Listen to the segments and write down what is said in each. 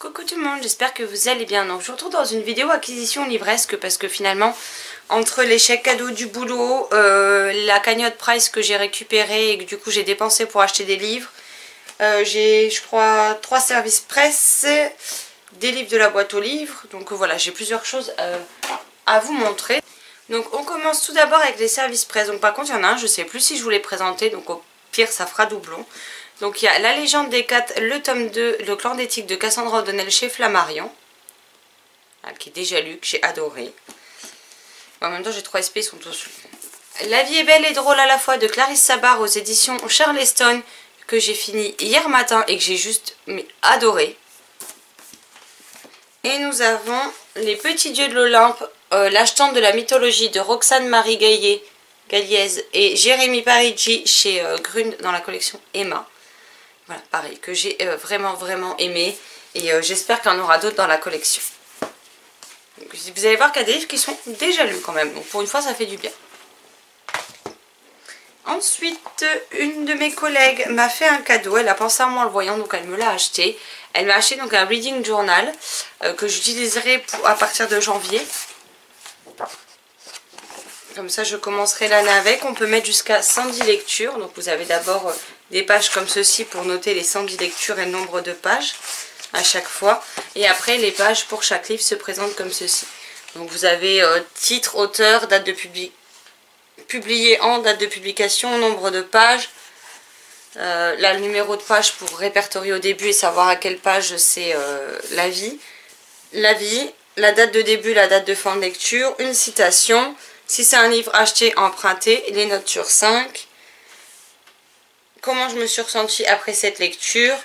Coucou tout le monde, j'espère que vous allez bien. Donc je vous retrouve dans une vidéo acquisition livresque parce que finalement entre les chèques cadeaux du boulot, la cagnotte Price que j'ai récupérée et que du coup j'ai dépensé pour acheter des livres, j'ai je crois 3 services presse, des livres de la boîte aux livres, donc voilà, j'ai plusieurs choses à vous montrer. Donc on commence tout d'abord avec les services presse. Donc par contre il y en a un, je ne sais plus si je vous l'ai présenté, donc au pire ça fera doublon. Donc il y a La Légende des 4, le tome 2, le clan d'éthique de Cassandra O'Donnell chez Flammarion, qui est déjà lu, que j'ai adoré. En même temps j'ai 3 SP, ils sont tous lus. La vie est belle et drôle à la fois de Clarisse Sabar aux éditions Charleston, que j'ai fini hier matin et que j'ai juste adoré. Et nous avons Les Petits Dieux de l'Olympe, l'achetante de la mythologie de Roxane Marie Gaillet et Jérémy Parigi chez Grune dans la collection Emma. Voilà, pareil, que j'ai vraiment aimé et j'espère qu'il y en aura d'autres dans la collection. Donc, vous allez voir qu'il y a des livres qui sont déjà lus quand même, donc pour une fois ça fait du bien. Ensuite, une de mes collègues m'a fait un cadeau, elle a pensé à moi en le voyant, donc elle me l'a acheté. Elle m'a acheté donc un reading journal que j'utiliserai à partir de janvier. Comme ça je commencerai l'année avec. On peut mettre jusqu'à 110 lectures. Donc vous avez d'abord des pages comme ceci pour noter les 110 lectures et le nombre de pages à chaque fois. Et après les pages pour chaque livre se présentent comme ceci. Donc vous avez titre, auteur, date de publié en, date de publication, nombre de pages. Là le numéro de page pour répertorier au début et savoir à quelle page c'est l'avis. La date de début, la date de fin de lecture, une citation. Si c'est un livre acheté, emprunté, les notes sur 5. Comment je me suis ressentie après cette lecture.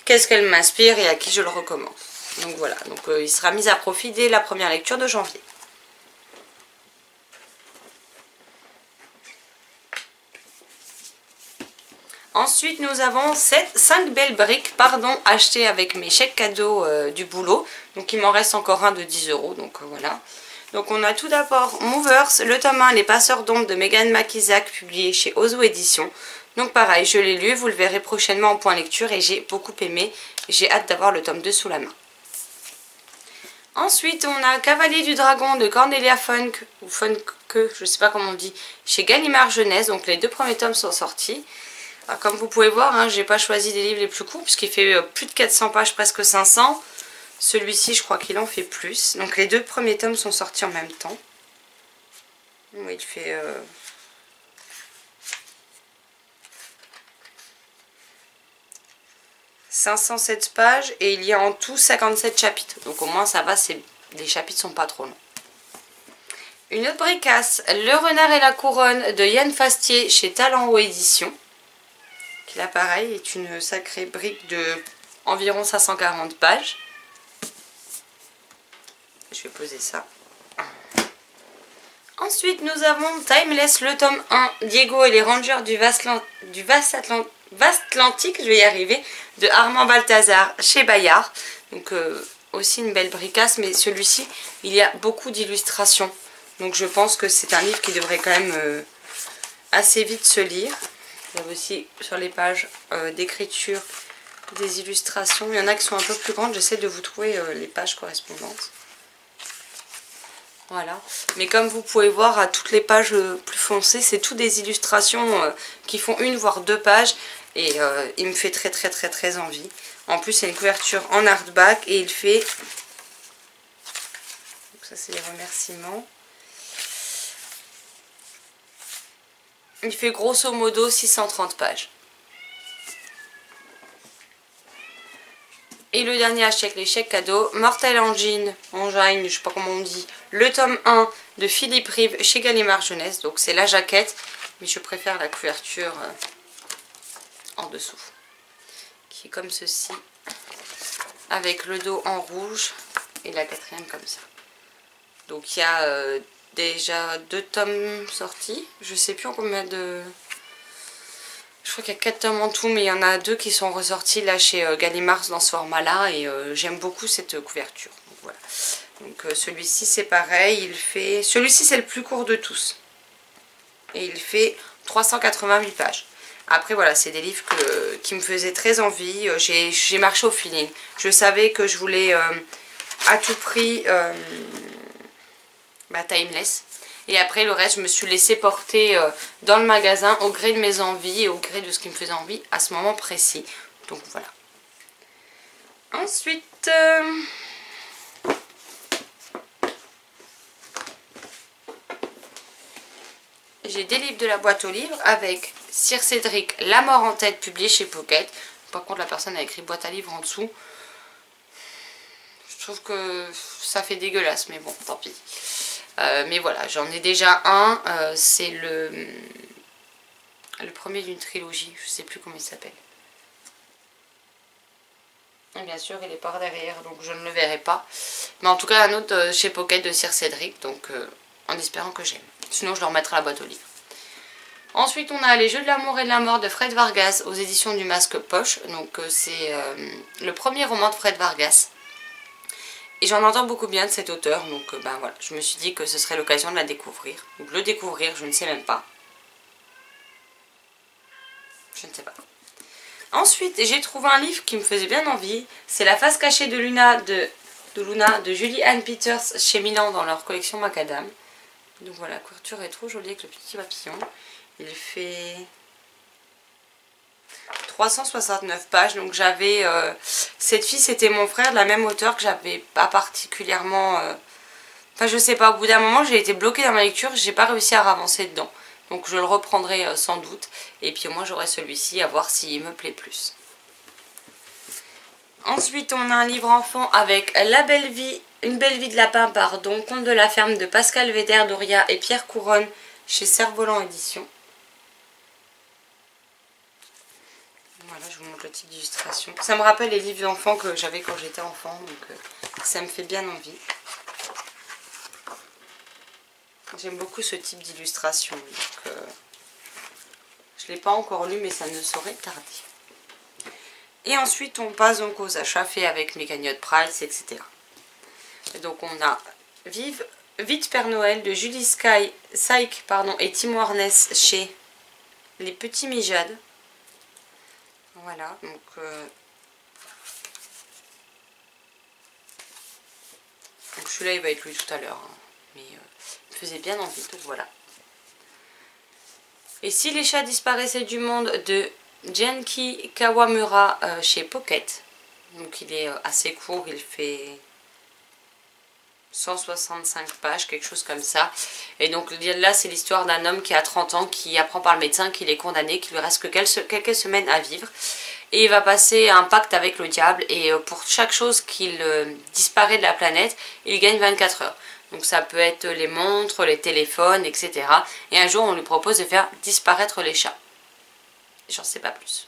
Qu'est-ce qu'elle m'inspire et à qui je le recommande. Donc voilà, donc, il sera mis à profit dès la première lecture de janvier. Ensuite, nous avons 5 belles briques achetées avec mes chèques cadeaux du boulot. Donc il m'en reste encore un de 10 €, donc voilà. Donc on a tout d'abord Movers, le tome 1, Les Passeurs d'Ombre de Megan Mackisack, publié chez Ozo Éditions. Donc pareil, je l'ai lu, vous le verrez prochainement en point lecture et j'ai beaucoup aimé. J'ai hâte d'avoir le tome 2 sous la main. Ensuite, on a Cavalier du Dragon de Cornelia Funk, ou Funk, je ne sais pas comment on dit, chez Gallimard Jeunesse. Donc les 2 premiers tomes sont sortis. Alors, comme vous pouvez voir, hein, je n'ai pas choisi des livres les plus courts puisqu'il fait plus de 400 pages, presque 500. Celui-ci, je crois qu'il en fait plus. Donc les 2 premiers tomes sont sortis en même temps. Il fait... 507 pages et il y a en tout 57 chapitres. Donc au moins ça va, les chapitres sont pas trop longs. Une autre bricasse, Le Renard et la Couronne de Yann Fastier chez Talent Haut Édition. Qui là pareil est une sacrée brique de environ 540 pages. Je vais poser ça. Ensuite nous avons Timeless, le tome 1, Diego et les Rangers du vaste Atlantique, je vais y arriver, de Armand Balthazar chez Bayard. Donc aussi une belle bricasse, mais celui-ci il y a beaucoup d'illustrations. Donc je pense que c'est un livre qui devrait quand même assez vite se lire. Il y a aussi sur les pages d'écriture des illustrations. Il y en a qui sont un peu plus grandes, j'essaie de vous trouver les pages correspondantes. Voilà, mais comme vous pouvez voir à toutes les pages plus foncées, c'est toutes des illustrations qui font 1 voire 2 pages et il me fait très envie. En plus c'est une couverture en hardback et il fait, donc ça c'est les remerciements, il fait grosso modo 630 pages. Et le dernier achet avec les chèques cadeaux, Mortel Engine, je sais pas comment on dit, le tome 1 de Philippe Rive chez Gallimard Jeunesse. Donc c'est la jaquette, mais je préfère la couverture en dessous. Qui est comme ceci, avec le dos en rouge et la 4e comme ça. Donc il y a déjà 2 tomes sortis, je sais plus en combien de... Je crois qu'il y a 4 tomes en tout, mais il y en a 2 qui sont ressortis là chez Gallimard dans ce format-là. Et j'aime beaucoup cette couverture. Donc, voilà. Donc celui-ci c'est pareil. Il fait... Celui-ci c'est le plus court de tous. Et il fait 388 pages. Après voilà, c'est des livres qui me faisaient très envie. J'ai marché au feeling. Je savais que je voulais à tout prix Timeless. Et après le reste, je me suis laissée porter dans le magasin au gré de mes envies et au gré de ce qui me faisait envie à ce moment précis. Donc voilà. Ensuite... j'ai des livres de la boîte aux livres avec Sir Cédric, La mort en tête, publié chez Pocket. Par contre, la personne a écrit boîte à livres en dessous. Je trouve que ça fait dégueulasse, mais bon, tant pis. Mais voilà, j'en ai déjà un. C'est le premier d'une trilogie. Je sais plus comment il s'appelle. Et bien sûr, il est par derrière, donc je ne le verrai pas. Mais en tout cas, un autre chez Pocket de Sir Cédric, donc en espérant que j'aime. Sinon, je le remettrai à la boîte aux livres. Ensuite, on a Les Jeux de l'amour et de la mort de Fred Vargas aux éditions du Masque Poche. Donc, c'est le premier roman de Fred Vargas. Et j'en entends beaucoup bien de cet auteur. Donc, voilà, je me suis dit que ce serait l'occasion de la découvrir. Ou de le découvrir, je ne sais même pas. Je ne sais pas. Ensuite, j'ai trouvé un livre qui me faisait bien envie. C'est La face cachée de Luna de Julie Anne Peters chez Milan dans leur collection Macadam. Donc voilà, la couverture est trop jolie avec le petit papillon. Il fait 369 pages. Donc j'avais... cette fille, c'était mon frère, de la même auteure, que j'avais pas particulièrement... Enfin, je sais pas, au bout d'un moment, j'ai été bloquée dans ma lecture. J'ai pas réussi à avancer dedans. Donc je le reprendrai sans doute. Et puis au moins, j'aurai celui-ci à voir s'il me plaît plus. Ensuite, on a un livre enfant avec Une belle vie de lapin, pardon, Conte de la ferme de Pascal Védère, Doria et Pierre Couronne chez Cerf-Volant Éditions. Voilà, je vous montre le type d'illustration. Ça me rappelle les livres d'enfants que j'avais quand j'étais enfant, donc ça me fait bien envie. J'aime beaucoup ce type d'illustration, donc je ne l'ai pas encore lu, mais ça ne saurait tarder. Et ensuite, on passe donc aux achats faits avec mes cagnottes Price, etc. Et donc, on a Vite Père Noël de Julie Saïk et Tim Warnes chez Les Petits Mijades. Voilà, donc... donc celui-là, il va être lu tout à l'heure. Hein, mais il me faisait bien envie, donc voilà. Et Si les chats disparaissaient du monde de Genki Kawamura chez Pocket. Donc il est assez court, il fait 165 pages, quelque chose comme ça. Et donc là c'est l'histoire d'un homme qui a 30 ans, qui apprend par le médecin qu'il est condamné, qu'il lui reste que quelques semaines à vivre. Et il va passer un pacte avec le diable et pour chaque chose qu'il disparaît de la planète, il gagne 24 heures. Donc ça peut être les montres, les téléphones, etc. Et un jour on lui propose de faire disparaître les chats. J'en sais pas plus.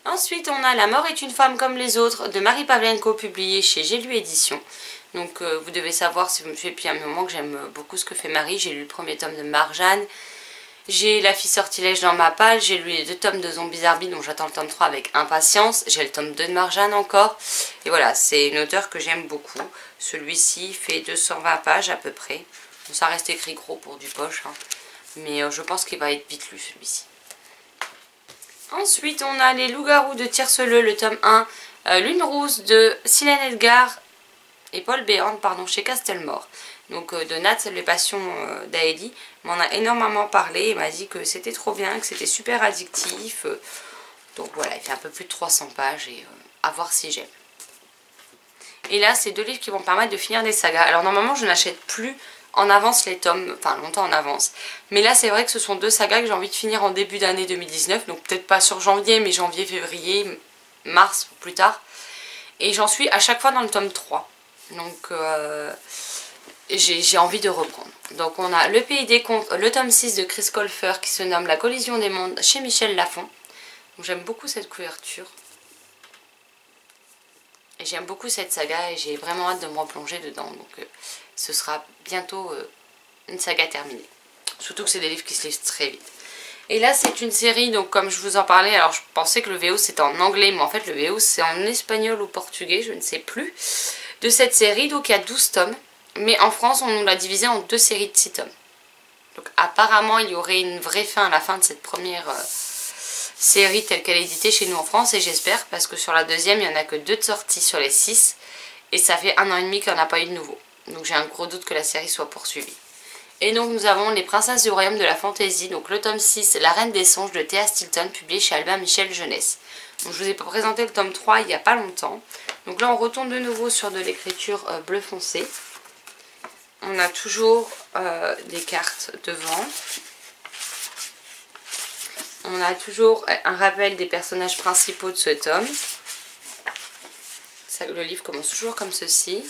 Ensuite, on a La mort est une femme comme les autres de Marie Pavlenko, publié chez J'ai lu Édition. Donc vous devez savoir, si vous me suivez depuis un moment, que j'aime beaucoup ce que fait Marie. J'ai lu le premier tome de Marjane. J'ai La fille sortilège dans ma palle. J'ai lu les 2 tomes de Zombies Arby, dont j'attends le tome 3 avec impatience. J'ai le tome 2 de Marjane encore. Et voilà, c'est une auteure que j'aime beaucoup. Celui-ci fait 220 pages à peu près. Bon, ça reste écrit gros pour du poche, hein. Mais je pense qu'il va être vite lu celui-ci. Ensuite, on a Les Loups-garous de Tierceleux, le tome 1. Lune rousse de Silène Edgar et Paul Béand, pardon, chez Castelmore. Donc de Nat, les passions d'Aélie, m'en a énormément parlé. Il m'a dit que c'était trop bien, que c'était super addictif. Donc voilà, il fait un peu plus de 300 pages et à voir si j'aime. Et là, c'est 2 livres qui vont me permettre de finir des sagas. Alors normalement, je n'achète plus en avance les tomes, enfin longtemps en avance. Mais là, c'est vrai que ce sont 2 sagas que j'ai envie de finir en début d'année 2019. Donc peut-être pas sur janvier, mais janvier, février, mars ou plus tard. Et j'en suis à chaque fois dans le tome 3. Donc j'ai envie de reprendre. Donc on a Le Pays des Contes, le tome 6 de Chris Colfer qui se nomme La collision des mondes chez Michel Lafon. J'aime beaucoup cette couverture. Et j'aime beaucoup cette saga et j'ai vraiment hâte de me replonger dedans. Donc ce sera bientôt une saga terminée. Surtout que c'est des livres qui se lisent très vite. Et là c'est une série, donc comme je vous en parlais, alors je pensais que le VO c'était en anglais, mais en fait le VO c'est en espagnol ou portugais, je ne sais plus. De cette série, donc il y a 12 tomes. Mais en France on nous l'a divisé en 2 séries de 6 tomes. Donc apparemment il y aurait une vraie fin à la fin de cette première série telle qu'elle est éditée chez nous en France, et j'espère, parce que sur la deuxième il n'y en a que 2 de sorties sur les 6 et ça fait 1 an et demi qu'il n'y en a pas eu de nouveau. Donc j'ai un gros doute que la série soit poursuivie. Et donc nous avons Les Princesses du Royaume de la Fantaisie, donc le tome 6, La Reine des Songes de Théa Stilton, publié chez Albin Michel Jeunesse. Donc je vous ai présenté le tome 3 il n'y a pas longtemps. Donc là on retourne de nouveau sur de l'écriture bleu foncé. On a toujours des cartes devant. On a toujours un rappel des personnages principaux de ce tome. Ça, le livre commence toujours comme ceci.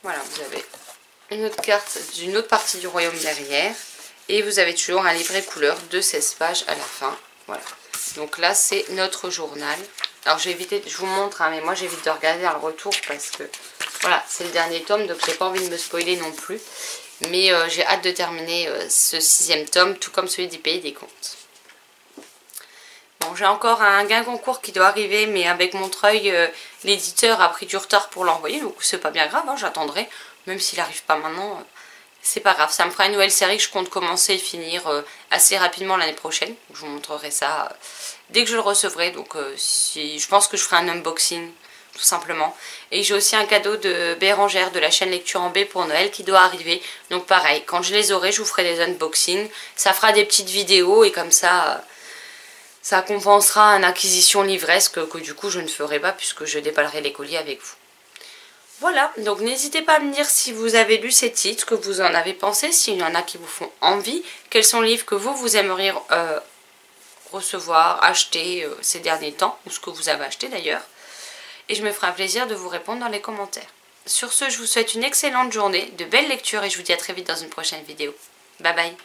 Voilà, vous avez une autre carte d'une autre partie du royaume derrière. Et vous avez toujours un livret couleur de 16 pages à la fin. Voilà. Donc là, c'est notre journal. Alors j'ai évité, je vous montre, hein, mais moi j'évite de regarder dans le retour parce que voilà, c'est le dernier tome, donc j'ai pas envie de me spoiler non plus. Mais j'ai hâte de terminer ce 6e tome, tout comme celui du Pays des Contes. Bon, j'ai encore un gain concours qui doit arriver, mais avec Montreuil, l'éditeur a pris du retard pour l'envoyer, donc c'est pas bien grave, hein, j'attendrai. Même s'il n'arrive pas maintenant, c'est pas grave. Ça me fera une nouvelle série que je compte commencer et finir assez rapidement l'année prochaine. Je vous montrerai ça dès que je le recevrai. Donc je pense que je ferai un unboxing tout simplement. Et j'ai aussi un cadeau de Bérangère de la chaîne Lecture en B pour Noël qui doit arriver. Donc pareil, quand je les aurai, je vous ferai des unboxings. Ça fera des petites vidéos et comme ça... ça compensera une acquisition livresque que du coup je ne ferai pas puisque je déballerai les colis avec vous. Voilà, donc n'hésitez pas à me dire si vous avez lu ces titres, que vous en avez pensé, s'il y en a qui vous font envie, quels sont les livres que vous aimeriez recevoir, acheter ces derniers temps, ou ce que vous avez acheté d'ailleurs. Et je me ferai un plaisir de vous répondre dans les commentaires. Sur ce, je vous souhaite une excellente journée, de belles lectures et je vous dis à très vite dans une prochaine vidéo. Bye bye.